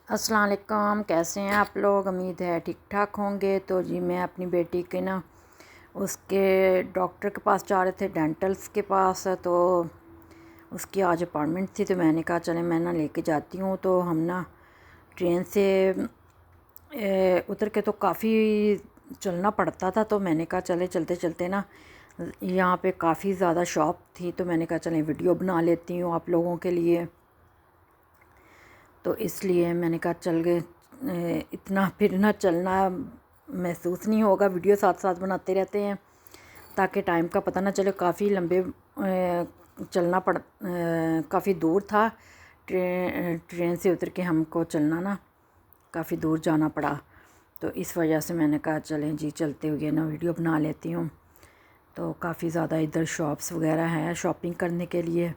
अस्सलाम वालेकुम। कैसे हैं आप लोग? उम्मीद है ठीक ठाक होंगे। तो जी मैं अपनी बेटी के ना उसके डॉक्टर के पास जा रहे थे, डेंटल्स के पास। तो उसकी आज अपॉइंटमेंट थी, तो मैंने कहा चले मैं ना लेके जाती हूँ। तो हम ना ट्रेन से उतर के तो काफ़ी चलना पड़ता था, तो मैंने कहा चले चलते चलते ना यहाँ पे काफ़ी ज़्यादा शॉप थी, तो मैंने कहा चलें वीडियो बना लेती हूँ आप लोगों के लिए। तो इसलिए मैंने कहा चल गए, इतना फिर ना चलना महसूस नहीं होगा, वीडियो साथ साथ बनाते रहते हैं ताकि टाइम का पता ना चले। काफ़ी लंबे चलना काफ़ी दूर था। ट्रेन से उतर के हमको चलना ना काफ़ी दूर जाना पड़ा, तो इस वजह से मैंने कहा चलें जी चलते हुए ना वीडियो बना लेती हूँ। तो काफ़ी ज़्यादा इधर शॉप्स वगैरह हैं शॉपिंग करने के लिए।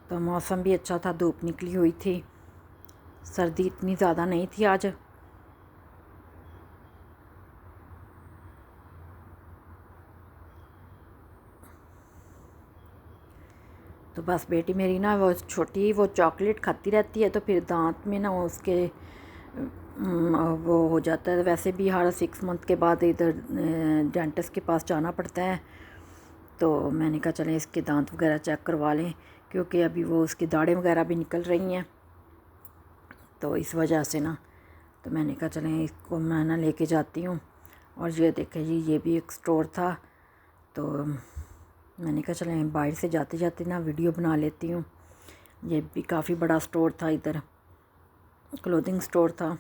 तो मौसम भी अच्छा था, धूप निकली हुई थी, सर्दी इतनी ज़्यादा नहीं थी आज। तो बस बेटी मेरी ना वो छोटी वो चॉकलेट खाती रहती है, तो फिर दांत में ना उसके वो हो जाता है। वैसे भी हर 6 मंथ के बाद इधर डेंटिस्ट के पास जाना पड़ता है। तो मैंने कहा चलें इसके दांत वगैरह चेक करवा लें, क्योंकि अभी वो उसकी दाढ़ें वगैरह भी निकल रही हैं। तो इस वजह से ना तो मैंने कहा चलें इसको मैं ना लेके जाती हूँ। और ये देखें जी, ये भी एक स्टोर था, तो मैंने कहा चलें बाहर से जाते जाते ना वीडियो बना लेती हूँ। ये भी काफ़ी बड़ा स्टोर था, इधर क्लोथिंग स्टोर था।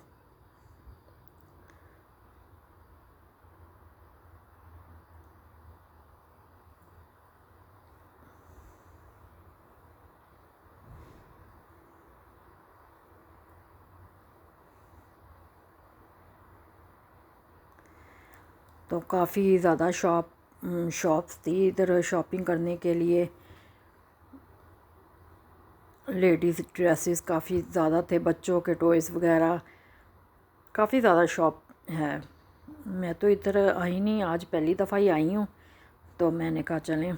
तो काफ़ी ज़्यादा शॉप्स थी इधर शॉपिंग करने के लिए। लेडीज़ ड्रेसेस काफ़ी ज़्यादा थे, बच्चों के टॉयज़ वगैरह काफ़ी ज़्यादा शॉप है। मैं तो इधर आई नहीं, आज पहली दफ़ा ही आई हूँ। तो मैंने कहा चलें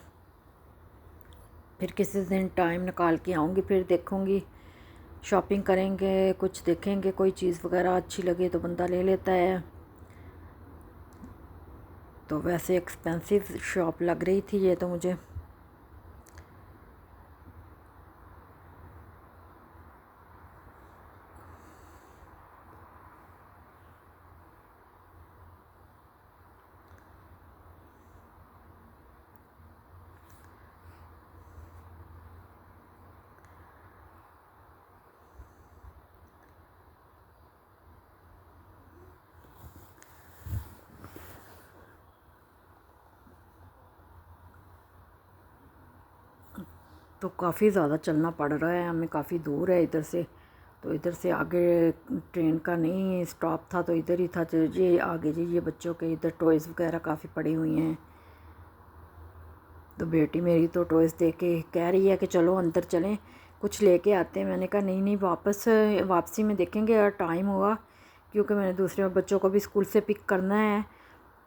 फिर किसी दिन टाइम निकाल के आऊँगी, फिर देखूँगी, शॉपिंग करेंगे, कुछ देखेंगे, कोई चीज़ वगैरह अच्छी लगे तो बंदा ले लेता है। तो वैसे एक्सपेंसिव शॉप लग रही थी ये तो मुझे। तो काफ़ी ज़्यादा चलना पड़ रहा है हमें, काफ़ी दूर है इधर से। तो इधर से आगे ट्रेन का नहीं स्टॉप था, तो इधर ही था। तो ये आगे जी ये बच्चों के इधर टॉयज़ वगैरह काफ़ी पड़ी हुई हैं। तो बेटी मेरी तो टॉयज़ देख के कह रही है कि चलो अंदर चलें, कुछ लेके आते हैं। मैंने कहा नहीं नहीं, वापसी में देखेंगे अगर टाइम हुआ, क्योंकि मैंने दूसरे बच्चों को भी स्कूल से पिक करना है।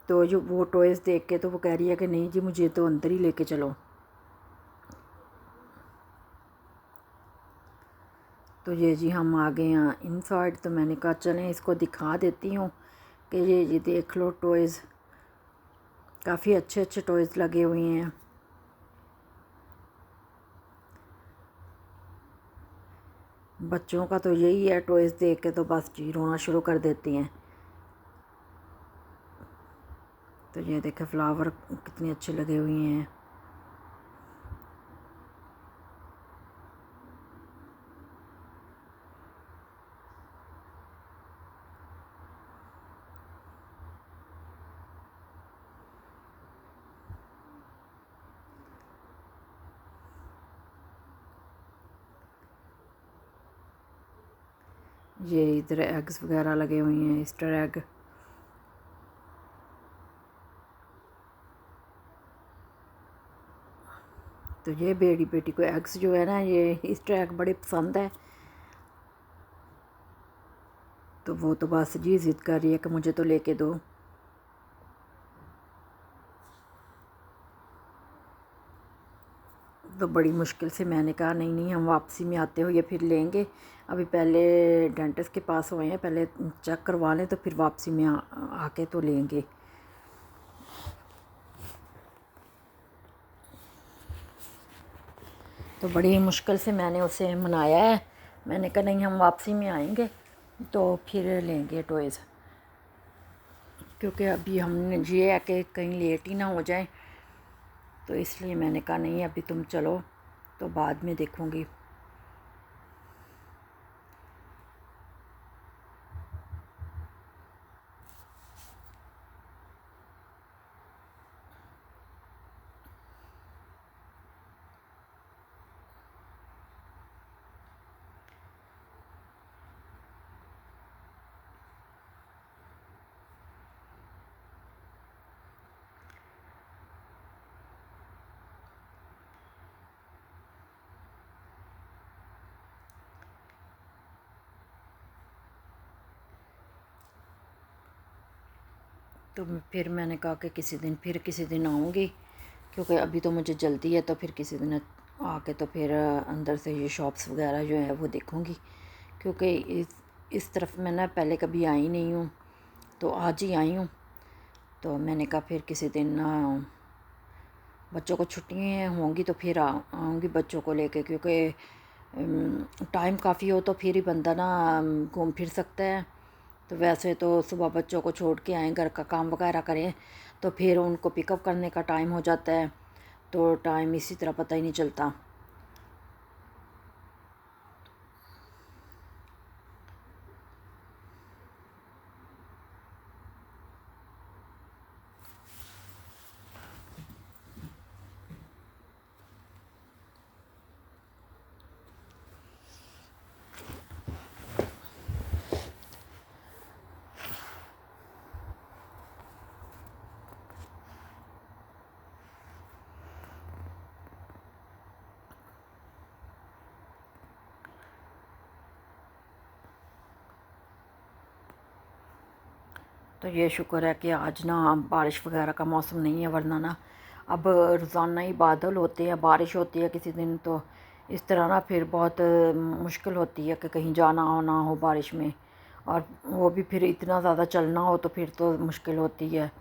तो जो वो टॉयज़ देख के तो वो कह रही है कि नहीं जी मुझे तो अंदर ही लेके चलो। तो ये जी हम आ गए हैं इनसाइड। तो मैंने कहा चलें इसको दिखा देती हूँ कि ये देख लो टॉयज़, काफ़ी अच्छे अच्छे टॉयज़ लगे हुए हैं। बच्चों का तो यही है, टॉयज़ देख के तो बस जी रोना शुरू कर देती हैं। तो ये देखें फ्लावर कितने अच्छे लगे हुए हैं। ये इधर एग्स वगैरह लगे हुए हैं, ईस्टर एग। तो ये बेटी बेटी को एग्स जो है ना, ये इस ट्रैक बड़े पसंद है। तो वो तो बस जी ज़िद कर रही है कि मुझे तो लेके दो। तो बड़ी मुश्किल से मैंने कहा नहीं नहीं, हम वापसी में आते हुए फिर लेंगे, अभी पहले डेंटिस्ट के पास हुए हैं, पहले चेक करवा लें तो फिर वापसी में आके तो लेंगे। तो बड़ी मुश्किल से मैंने उसे मनाया है। मैंने कहा नहीं, हम वापसी में आएंगे तो फिर लेंगे टॉयज़, क्योंकि अभी हमने ये है कि कहीं लेट ही ना हो जाए, तो इसलिए मैंने कहा नहीं अभी तुम चलो, तो बाद में देखूँगी। तो फिर मैंने कहा कि किसी दिन आऊँगी, क्योंकि अभी तो मुझे जल्दी है, तो फिर किसी दिन आके तो फिर अंदर से ये शॉप्स वगैरह जो है वो देखूँगी, क्योंकि इस तरफ मैं ना पहले कभी आई नहीं हूँ, तो आज ही आई हूँ। तो मैंने कहा फिर किसी दिन बच्चों को छुट्टियाँ होंगी तो फिर आऊँगी बच्चों को लेके, क्योंकि टाइम काफ़ी हो तो फिर ही बंदा ना घूम फिर सकता है। तो वैसे तो सुबह बच्चों को छोड़ के आएँ, घर का काम वगैरह करें, तो फिर उनको पिकअप करने का टाइम हो जाता है, तो टाइम इसी तरह पता ही नहीं चलता। तो ये शुक्र है कि आज ना बारिश वगैरह का मौसम नहीं है, वरना ना अब रोज़ाना ही बादल होते हैं, बारिश होती है किसी दिन, तो इस तरह ना फिर बहुत मुश्किल होती है कि कहीं जाना हो ना हो बारिश में, और वो भी फिर इतना ज़्यादा चलना हो तो फिर तो मुश्किल होती है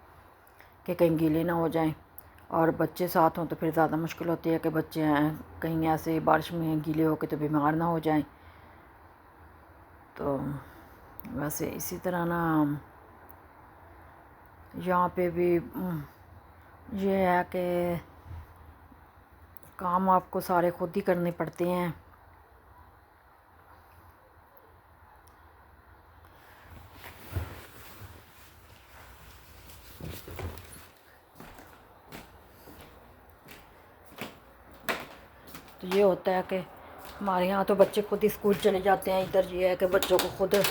कि कहीं गीले ना हो जाएं, और बच्चे साथ हों तो फिर ज़्यादा मुश्किल होती है कि बच्चे हैं कहीं ऐसे बारिश में गीले होकर तो बीमार ना हो जाएं। तो वैसे इसी तरह ना यहाँ पे भी ये है कि काम आपको सारे खुद ही करने पड़ते हैं। तो ये होता है कि हमारे यहाँ तो बच्चे खुद ही स्कूल चले जाते हैं, इधर ये है कि बच्चों को खुद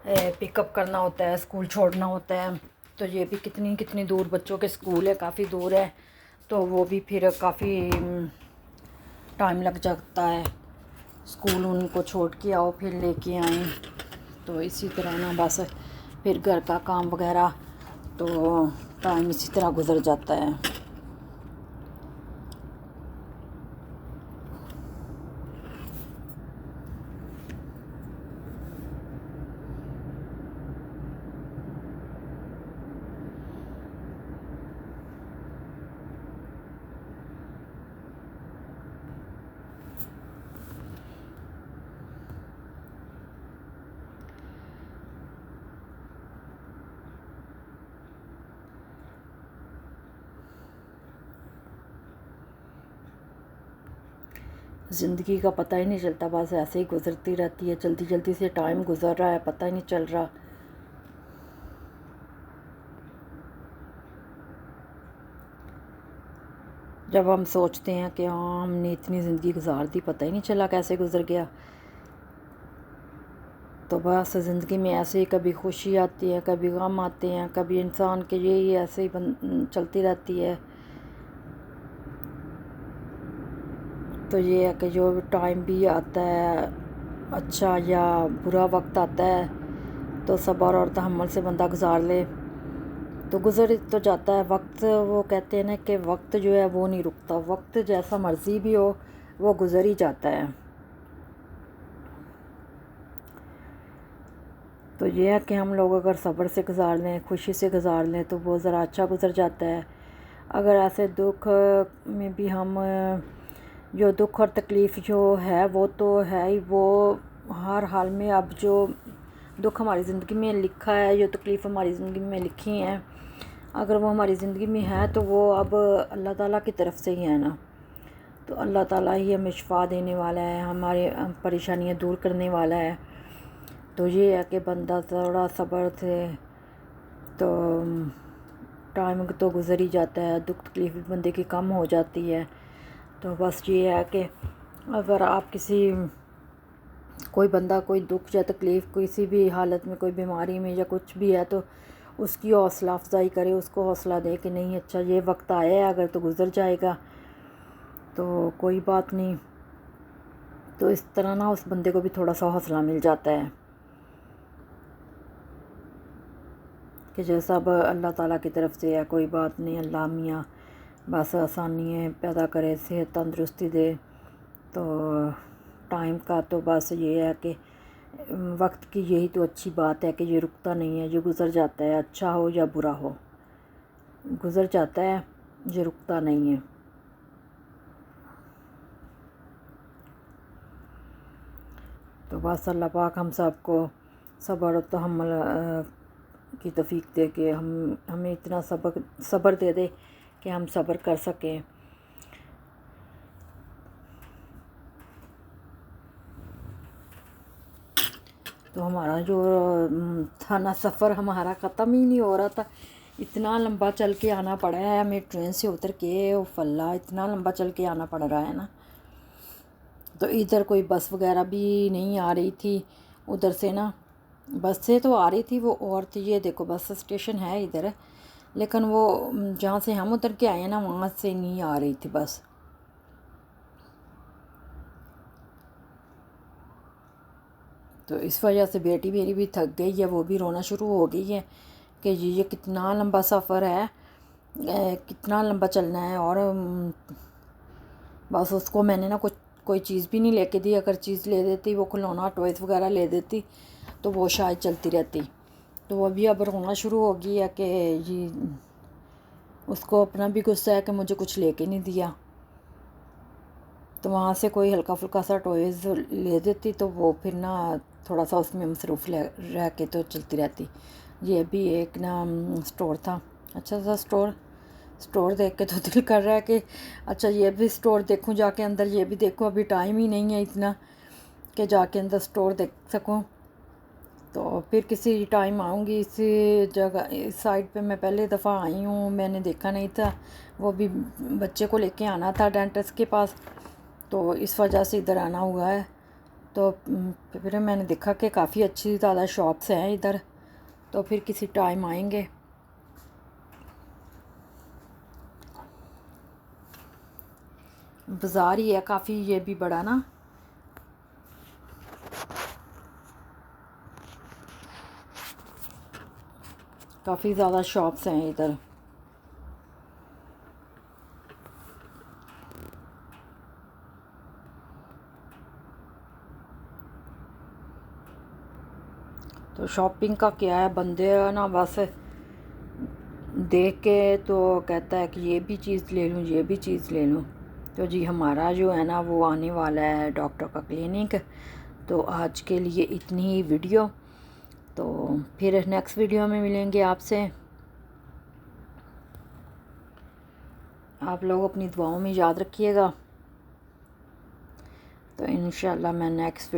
पिकअप करना होता है, स्कूल छोड़ना होता है। तो ये भी कितनी कितनी दूर बच्चों के स्कूल है, काफ़ी दूर है, तो वो भी फिर काफ़ी टाइम लग जाता है, स्कूल उनको छोड़ के आओ फिर लेके आएँ। तो इसी तरह ना बस फिर घर का काम वगैरह, तो टाइम इसी तरह गुजर जाता है। ज़िंदगी का पता ही नहीं चलता, बस ऐसे ही गुजरती रहती है, जल्दी जल्दी से टाइम गुजर रहा है, पता ही नहीं चल रहा। जब हम सोचते हैं कि हाँ हमने इतनी ज़िंदगी गुजार दी, पता ही नहीं चला कैसे गुजर गया। तो बस ज़िंदगी में ऐसे ही कभी खुशी आती है, कभी गम आते हैं, कभी इंसान के यही ऐसे ही चलती रहती है। तो ये है कि जो टाइम भी आता है अच्छा या बुरा वक्त आता है तो सब्र और तहम्मुल से बंदा गुजार ले तो गुजर तो जाता है वक्त। वो कहते हैं ना कि वक्त जो है वो नहीं रुकता, वक्त जैसा मर्ज़ी भी हो वो गुजर ही जाता है। तो ये है कि हम लोग अगर सब्र से गुजार लें, खुशी से गुजार लें तो वो ज़रा अच्छा गुजर जाता है। अगर ऐसे दुख में भी हम जो दुख और तकलीफ़ जो है वो तो है ही, वो हर हाल में अब जो दुख हमारी ज़िंदगी में लिखा है, जो तकलीफ़ हमारी ज़िंदगी में लिखी हैं, अगर वो हमारी ज़िंदगी में है तो वो अब अल्लाह ताला की तरफ से ही है ना। तो अल्लाह ताला ही हमें शिफा देने वाला है, हमारे परेशानियाँ दूर करने वाला है। तो ये है कि बंदा थोड़ा सब्र से तो टाइम तो गुजर ही जाता है, दुख तकलीफ़ भी बंदे की कम हो जाती है। तो बस ये है कि अगर आप कोई बंदा कोई दुख या तकलीफ़ किसी भी हालत में, कोई बीमारी में या कुछ भी है तो उसकी हौसला अफजाई करे, उसको हौसला दे कि नहीं अच्छा ये वक्त आया है, अगर तो गुज़र जाएगा तो कोई बात नहीं। तो इस तरह ना उस बंदे को भी थोड़ा सा हौसला मिल जाता है कि जैसा अब अल्लाह ताला की तरफ से है, कोई बात नहीं, अल्लाह मियाँ बस आसानी पैदा करे, सेहत तंदुरुस्ती दे। तो टाइम का तो बस ये है कि वक्त की यही तो अच्छी बात है कि ये रुकता नहीं है, ये गुज़र जाता है, अच्छा हो या बुरा हो गुज़र जाता है, ये रुकता नहीं है। तो बस अल्लाह पाक हम सबको सब्र और तहम्मुल की तौफीक दे के हमें इतना सब्र दे दे कि हम सब्र कर सकें। तो हमारा जो था ना सफ़र हमारा ख़त्म ही नहीं हो रहा था, इतना लंबा चल के आना पड़ा है हमें, ट्रेन से उतर के ओ फल्ला इतना लंबा चल के आना पड़ रहा है ना। तो इधर कोई बस वगैरह भी नहीं आ रही थी, उधर से ना बस से तो आ रही थी वो और थी, ये देखो बस स्टेशन है इधर, लेकिन वो जहाँ से हम उतर के आए हैं ना वहाँ से नहीं आ रही थी बस। तो इस वजह से बेटी मेरी भी थक गई है, वो भी रोना शुरू हो गई है कि ये कितना लंबा सफ़र है, कितना लंबा चलना है। और बस उसको मैंने ना कुछ कोई चीज़ भी नहीं लेके दी, अगर चीज़ ले देती वो खिलौना टॉयज़ वगैरह ले देती तो वो शायद चलती रहती। तो वो भी अब रोना शुरू हो गई है कि ये उसको अपना भी गुस्सा है कि मुझे कुछ लेके नहीं दिया। तो वहाँ से कोई हल्का फुल्का सा टॉयज़ ले देती तो वो फिर ना थोड़ा सा उसमें मसरूफ़ रह के तो चलती रहती। ये भी एक ना स्टोर था, अच्छा सा स्टोर देख के तो दिल कर रहा है कि अच्छा ये भी स्टोर देखूं जाके अंदर, ये भी देखूं, अभी टाइम ही नहीं है इतना कि जाके अंदर स्टोर देख सकूं। तो फिर किसी टाइम आऊँगी इस जगह, इस साइड पे मैं पहले दफ़ा आई हूँ, मैंने देखा नहीं था, वो भी बच्चे को लेके आना था डेंटिस्ट के पास, तो इस वजह से इधर आना हुआ है। तो फिर मैंने देखा कि काफ़ी अच्छी ज़्यादा शॉप्स हैं इधर, तो फिर किसी टाइम आएंगे। बाज़ार ही है काफ़ी ये भी बड़ा ना, काफ़ी ज़्यादा शॉप्स हैं इधर। तो शॉपिंग का क्या है, बंदे ना बस देख के तो कहता है कि ये भी चीज़ ले लूँ, ये भी चीज़ ले लूँ। तो जी हमारा जो है ना वो आने वाला है डॉक्टर का क्लिनिक। तो आज के लिए इतनी ही वीडियो, तो फिर नेक्स्ट वीडियो में मिलेंगे आपसे। आप लोग अपनी दुआओं में याद रखिएगा। तो इंशाल्लाह मैं नेक्स्ट